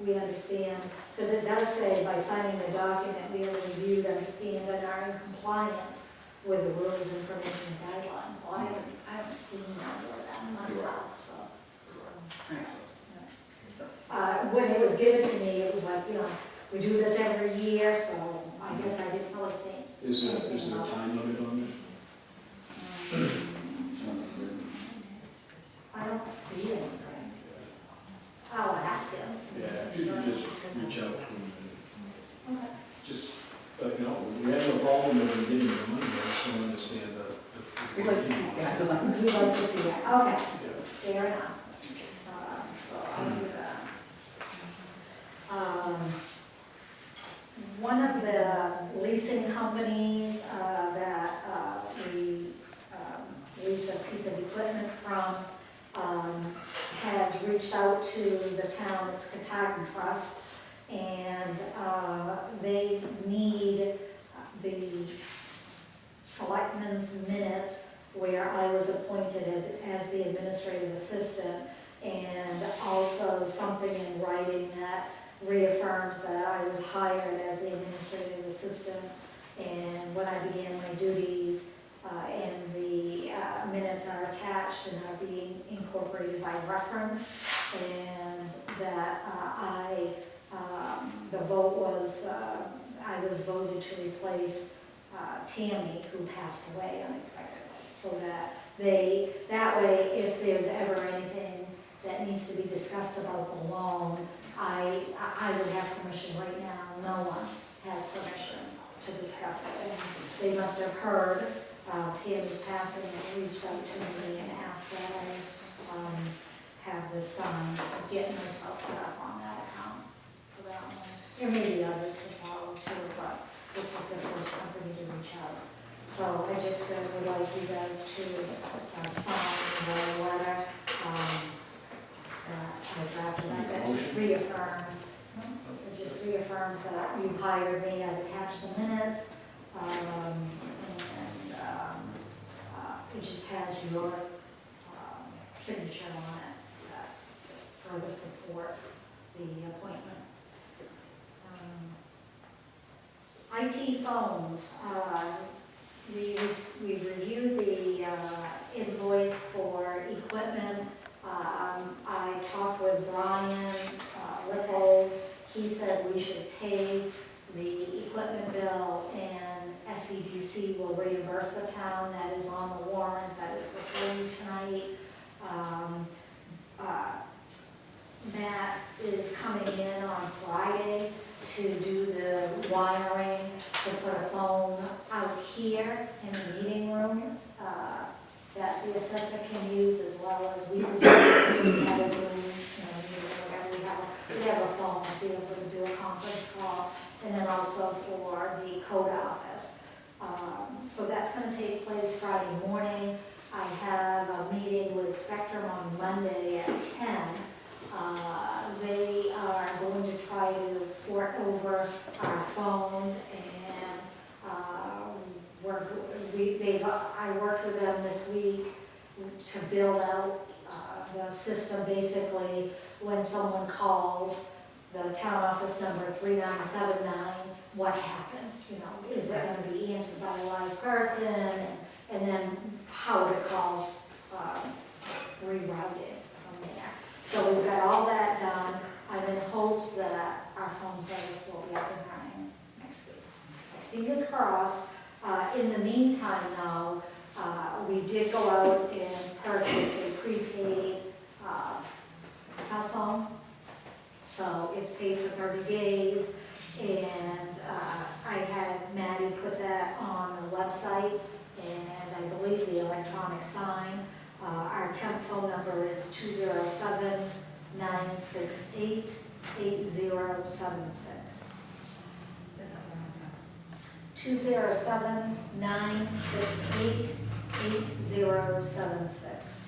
we understand, because it does say by signing the document, we have reviewed, understand, and are in compliance with the rules, information, and guidelines. Well, I haven't seen none of that myself, so. When it was given to me, it was like, we do this every year, so I guess I didn't really think. Is there a time limit on it? I don't see anything. I'll ask him. Yeah, if you could just reach out to him. Okay. Just, we have no problem with them getting the money, I just don't understand the. We'd like to see that. We'd like to see that. Okay, Yeah. fair enough. So I'll do that. One of the leasing companies that we lease a piece of equipment from has reached out to the town, it's Catagan Trust, and they need the Selectmen's minutes where I was appointed as the administrative assistant, and also something in writing that reaffirms that I was hired as the administrative assistant, and when I began my duties, and the minutes are attached and are being incorporated by reference, and that the vote was, I was voted to replace Tammy, who passed away unexpectedly, so that that way, if there's ever anything that needs to be discussed about the loan, I would have permission right now. No one has permission to discuss it. And they must have heard Tammy's passing and reached out to me and asked that I have this signed, getting myself set up on that account for that one. There may be others to follow too, but this is the first company to reach out. So I just would like you guys to sign the letter that I drafted. That just reaffirms, that you hired me. I've attached the minutes, and it just has your signature on it. That just further supports the appointment. IT phones. We've reviewed the invoice for equipment. I talked with Brian Lippold. He said we should pay the equipment bill and SEDC will reimburse the town. That is on the warrant. That is before you tonight. Matt is coming in on Friday to do the wiring, to put a phone out here in the meeting room that the assessor can use, as well as we can use as we have a phone to be able to do a conference call, and then also for the code office. So that's going to take place Friday morning. I have a meeting with Spectrum on Monday at 10. They are going to try to port over our phones, and I worked with them this week to build out the system. Basically, when someone calls the town office number 3979, what happens? Is it going to be answered by a live person? And then how the calls rerouted from there. So we've got all that done. I'm in hopes that our phone service will be up and running next week. So fingers crossed. In the meantime, though, we did go out and purchase a prepaid cell phone. So it's paid for 30 days. And I had Maddie put that on the website, and I believe the electronic sign. Our temp phone number is 207-968-8076. 207-968-8076.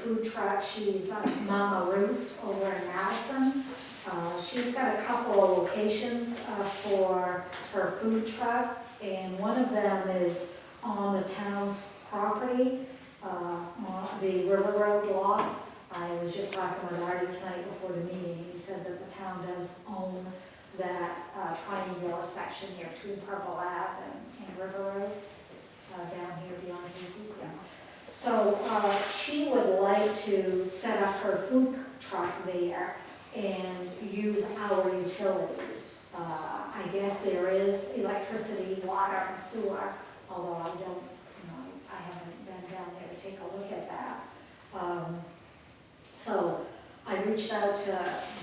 food truck. She's Mama Ruth's over in Madison. She's got a couple of locations for her food truck, and one of them is on the town's property, on the River Road lot. I was just talking with Artie tonight before the meeting. He said that the town does own that triangular section here between Purple Ave and River Road, down here beyond Casey's. Yeah. So she would like to set up her food truck there and use our utilities. I guess there is electricity, water, and sewer, although I don't, I haven't been down there to take a look at that. So I reached out to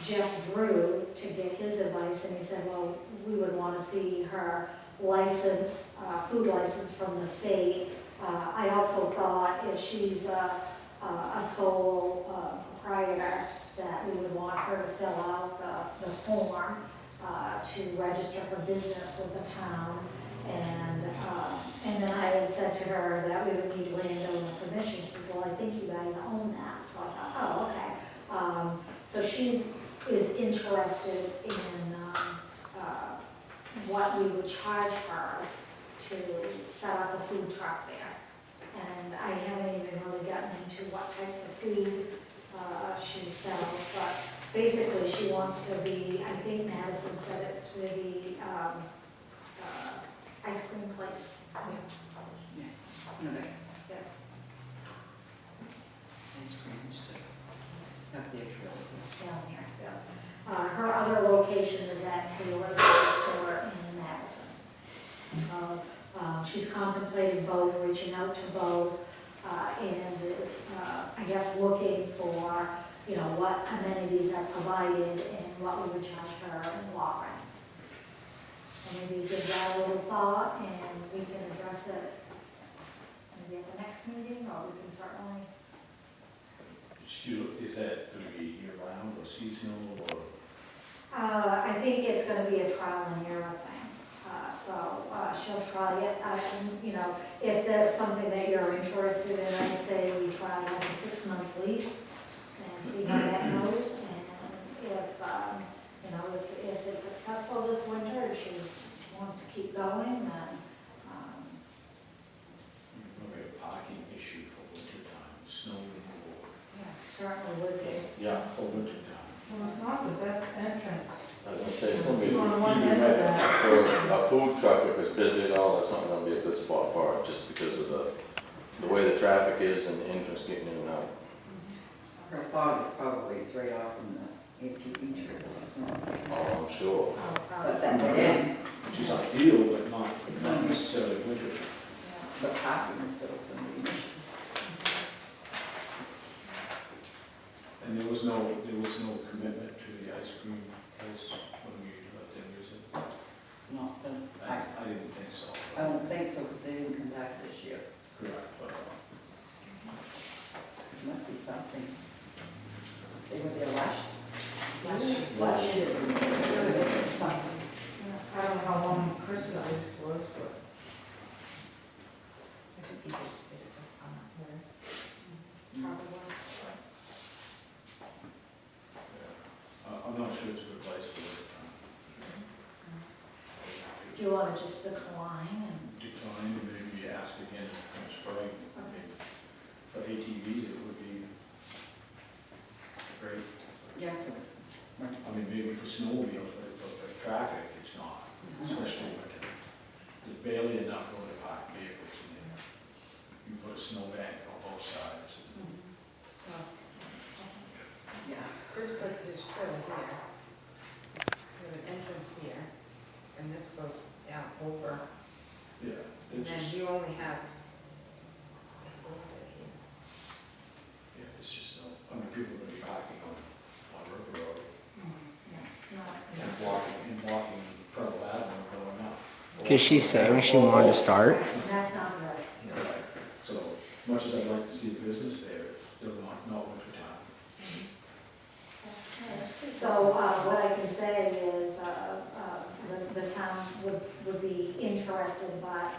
Jeff Drew to get his advice, and he said, well, we would want to see her license, food license from the state. I also thought if she's a sole proprietor, that we would want her to fill out the form to register her business with the town. And then I had said to her that we would need landowner permission. She says, well, I think you guys own that. So I thought, oh, okay. So she is interested in what we would charge her to set up a food truck there. And I haven't even really gotten into what types of food she sells, but basically she wants to be, I think Madison said it's really ice cream place. Yeah. No, they- Yeah. Ice cream used to have their trail. Down here, yeah. Her other location is at Taylor Store in Madison. So she's contemplating both, reaching out to both, and is, I guess, looking for, what amenities are provided and what we would charge her in long run. So maybe give that a little thought, and we can address it maybe at the next meeting, or we can certainly. Is that going to be year-round or seasonal or? I think it's gonna be a trial and error thing. So she'll try it, if that's something that you're interested in, I say we try like a 6-month lease and see how that goes. And if it's successful this winter, and she wants to keep going, then, Maybe a parking issue for winter time, snow removal. certainly would be. Yeah. For winter time. Well, it's not the best entrance. I was gonna say, it's gonna be, You want one end of that. for a food truck, if it's busy at all, that's not gonna be a good spot for it, just because of the way the traffic is and the entrance getting in and out. Her thought is probably it's right off from the ATV trail. It's not. Oh, I'm sure. Oh, But probably. then again, Which is ideal, but not It's not- necessarily winter. the parking still is going to be an issue. And there was no commitment to the ice cream place when we let them use it? Not so. I didn't think so. I don't think so, because they didn't come back this year. Correct, but, There must be something. They were there last year. Last year. There was something. I don't know how long Chris's ice was, but. I think he just did it this summer. Probably. I'm not sure it's a good place for it. Do you wanna just decline and? Decline, and maybe ask again in spring. I mean, for ATVs, it would be great. Yeah. I mean, maybe for snowmobiles, but for traffic, it's not, especially winter. There's barely enough room to park vehicles in there. You put a snowbank on both sides. Yeah. Chris put his trailer here, with an entrance here, and this goes down over, Yeah, and it's then just, you only have this little bit here. yeah, it's just, I mean, people are gonna be parking on River Road and walking Purple Avenue going up. Did she say when she wanted to start? That's not right. Right. So, much as I'd like to see business there, it's still not winter time. So what I can say is the town would be interested, but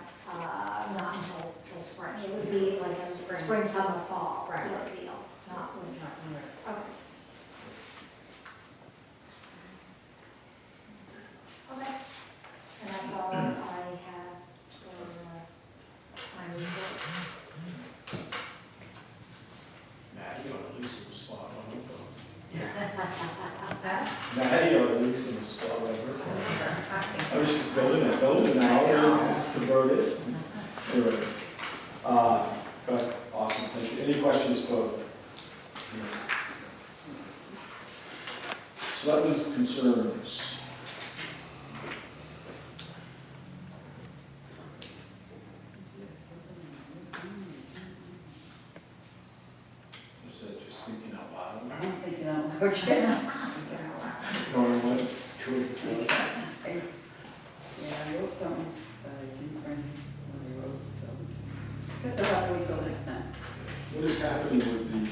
not until spring. It would be like a spring, summer, fall Right. deal, not Now, you know, at least in the spot whatever. I was just building now, and converted. Anyway, but awesome, thank you. Any questions for? Selectmen's concerns. Is that just thinking out loud? I'm thinking out loud, yeah. Going once, good. Yeah, I wrote something, but I didn't bring what I wrote, so. Guess I'll have to wait till next time. What is happening with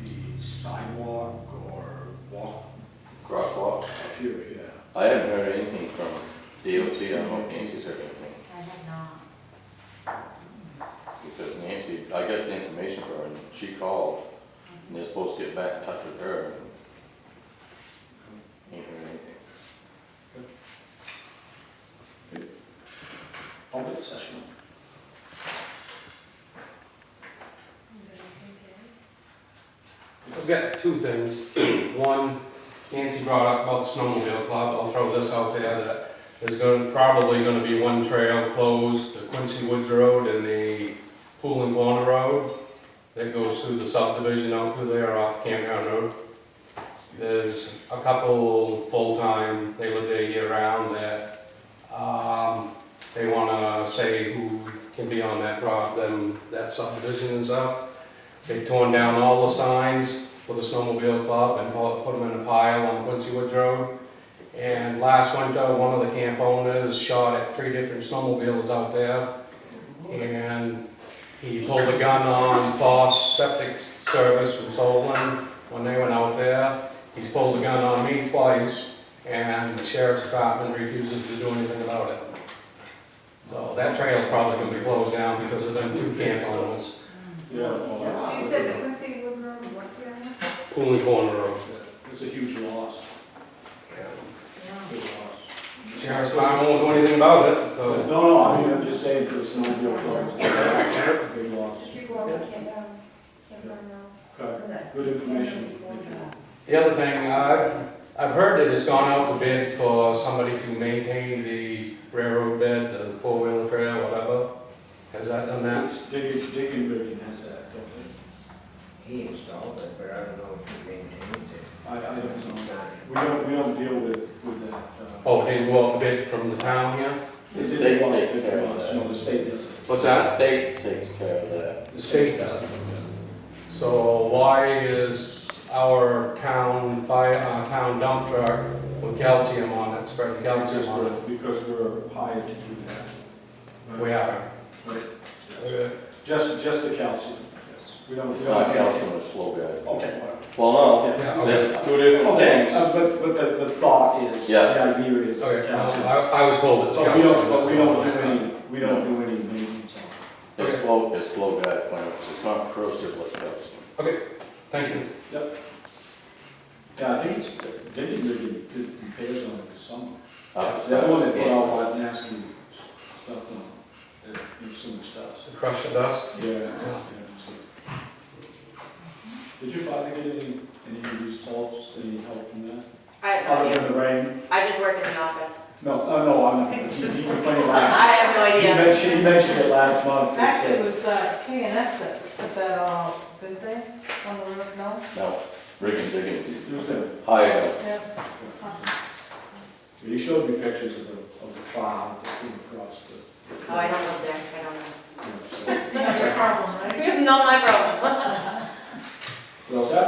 the sidewalk or walk Crosswalk. up here, yeah? I haven't heard anything from DOT, I don't know if Nancy's heard anything. I have not. Because Nancy, I got the information from her and she called and they're supposed to get back in touch with her. And ain't heard anything. Public session. I've got two things. One, Nancy brought up about the snowmobile club. I'll throw this out there that there's probably gonna be one trail closed, the Quincy Woods Road and the Pool and Corner Road that goes through the subdivision out through there off Campground Road. There's a couple full-time, they live there year-round, that they wanna say who can be on that subdivision and stuff. They've torn down all the signs for the snowmobile club and put them in a pile on Quincy Woods Road. And last winter, one of the camp owners shot at 3 different snowmobiles out there. And he pulled a gun on Foss Septic Service from Solon when they went out there. He's pulled a gun on me twice, and the sheriff's department refuses to do anything about it. So that trail's probably gonna be closed down because of them 2 camp owners. Yeah. Well, So you said the Quincy Wood Road, what's the other one? Pool and Corner Road. it's a huge loss. Big loss. Sheriff's department won't do anything about it, so. No, I mean, I'm just saying for the snowmobile club, it's a big loss. Did you go up and camp on Okay, good information. Thank you. The other thing, I've heard that it's gone out to bid for somebody to maintain the railroad bed, the 4-wheeler trail, whatever. Has that done that? Dick and Riggin has that, don't He installed it, but I don't know if he maintains it. they? I don't know. We don't deal with that. Oh, it didn't go out to bid from the town here? The state state takes care of that. No, the state does. What's that? State takes care of that. The state does. So why is our town town dump truck with calcium on it, spreading calcium on it? Because we're hired to do that. We are. Right. Just the calcium, yes. We don't. It's not calcium, it's flow guide. Okay, whatever. Well, no, Yeah, okay. there's 2 different Okay, things. but the thought is, the Yeah. idea is Okay, calcium. I was told it's But calcium. we don't do any maintenance on it. It's flow guide plant, it's not corrosive like calcium. Okay, thank you. Yeah, I think it's, they didn't really did repairs on it this summer. Uh, That one that put all that nasty stuff on, that so much dust. Crush the dust. Yeah. So. Did you finally get any results, any help from that? Other than the rain? I just work in the office. No, I'm not, he complained last. I have no He mentioned it last month. Actually, it was K and X that put that all, didn't they, on the roof, no? No, rigging, It was a, high, Yeah. he showed me pictures of the cloud that came across the. Oh, I don't live there, I don't know. So, That's your problem, right? Not my problem. what else that?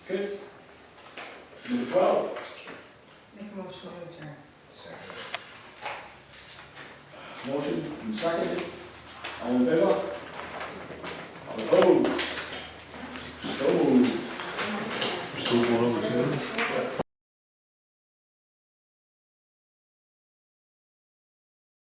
Good. Number 12, Make a motion to adjourn. Second. motion and seconded,